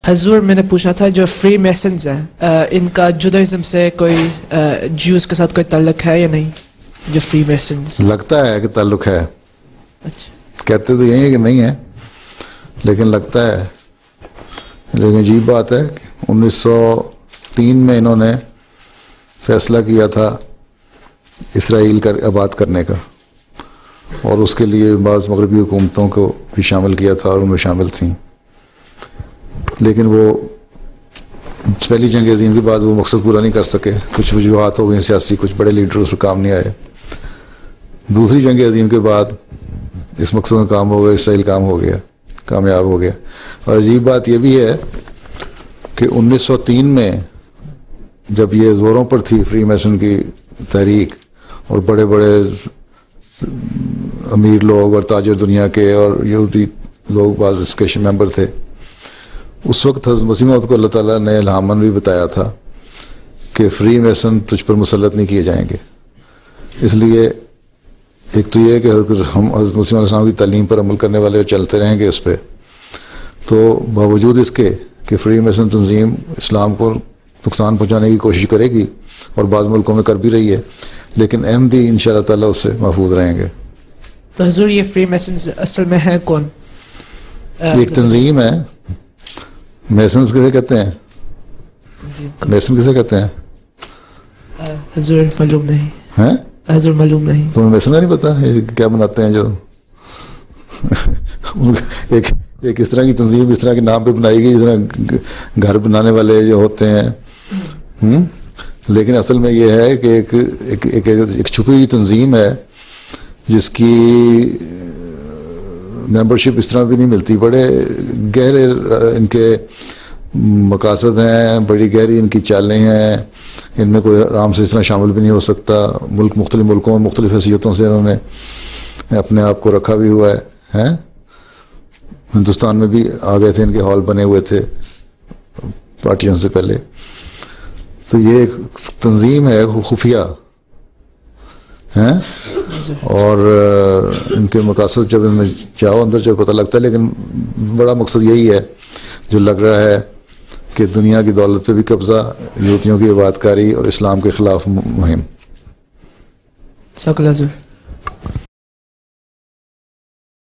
हजूर, मैंने पूछा था जो फ्री मैसन्स हैं इनका जुदाइज्म से कोई ज्यूज के साथ कोई ताल्लुक है या नहीं? जो फ्री मैसन्स लगता है कि ताल्लुक है। अच्छा, कहते तो यही है कि नहीं है, लेकिन लगता है। लेकिन अजीब बात है, 1903 में इन्होंने फैसला किया था इसराइल का आबाद करने का, और उसके लिए बाज़ मगरबी हुकूमतों को भी शामिल किया था और उनमें शामिल थी। लेकिन वो पहली जंग अज़ीम के बाद वो मकसद पूरा नहीं कर सके, कुछ वजूहात हो गई सियासी, कुछ बड़े लीडर उस पर काम नहीं आए। दूसरी जंग अज़ीम के बाद इस मकसद में काम हो गया, इसराइल काम हो गया, कामयाब हो गया। और अजीब बात यह भी है कि 1903 में जब ये ज़ोरों पर थी फ्री मैसन की तहरीक, और बड़े बड़े अमीर लोग और ताजर दुनिया के और यहूदी लोग बाज़ एसोसिएशन मेंबर थे, उस वक्त हज़रत मसीह मौद को अल्लाह ताला ने इल्हामन भी बताया था कि फ्री मैसन तुझ पर मुसल्लत नहीं किए जाएंगे। इसलिए एक तो ये कि हम हज़रत मसीह अलैहि सलाम की तालीम पर अमल करने वाले चलते रहेंगे उस पर, तो बावजूद इसके कि फ्री मैसन तंजीम इस्लाम को नुकसान पहुँचाने की कोशिश करेगी और बाज़ मुल्कों में कर भी रही है, लेकिन अहमदी इंशाअल्लाह ताला उससे महफूज रहेंगे। तो हजूर, ये फ्री मैसन्स असल में है कौन? एक तंजीम है। मैसन्स किसे कहते हैं? मैसन किसे कहते हैं? हजूर मालूम नहीं। हैं? हजूर मालूम नहीं। तुम्हें मैसन का नहीं पता ये क्या बनाते हैं? जो एक इस तरह की तंजीम इस तरह के नाम पे बनाई गई, जिस तरह घर बनाने वाले जो होते हैं। लेकिन असल में ये है कि एक छुपी हुई तंजीम है जिसकी मेंबरशिप इस तरह भी नहीं मिलती। बड़े गहरे इनके मकासद हैं, बड़ी गहरी इनकी चालें हैं, इनमें कोई आराम से इस तरह शामिल भी नहीं हो सकता। मुख्तलिफ मुल्कों में मुख्तलिफ हैसियतों से इन्होंने अपने आप को रखा भी हुआ है। हिंदुस्तान में भी आ गए थे, इनके हॉल बने हुए थे पार्टियों से पहले। तो ये एक तंजीम है खुफिया हैं, और इनके मकासद जब इनमें जाओ अंदर जब पता लगता है। लेकिन बड़ा मकसद यही है जो लग रहा है कि दुनिया की दौलत पे भी कब्जा, यूतियों की इबादतकारी और इस्लाम के खिलाफ मुहिम।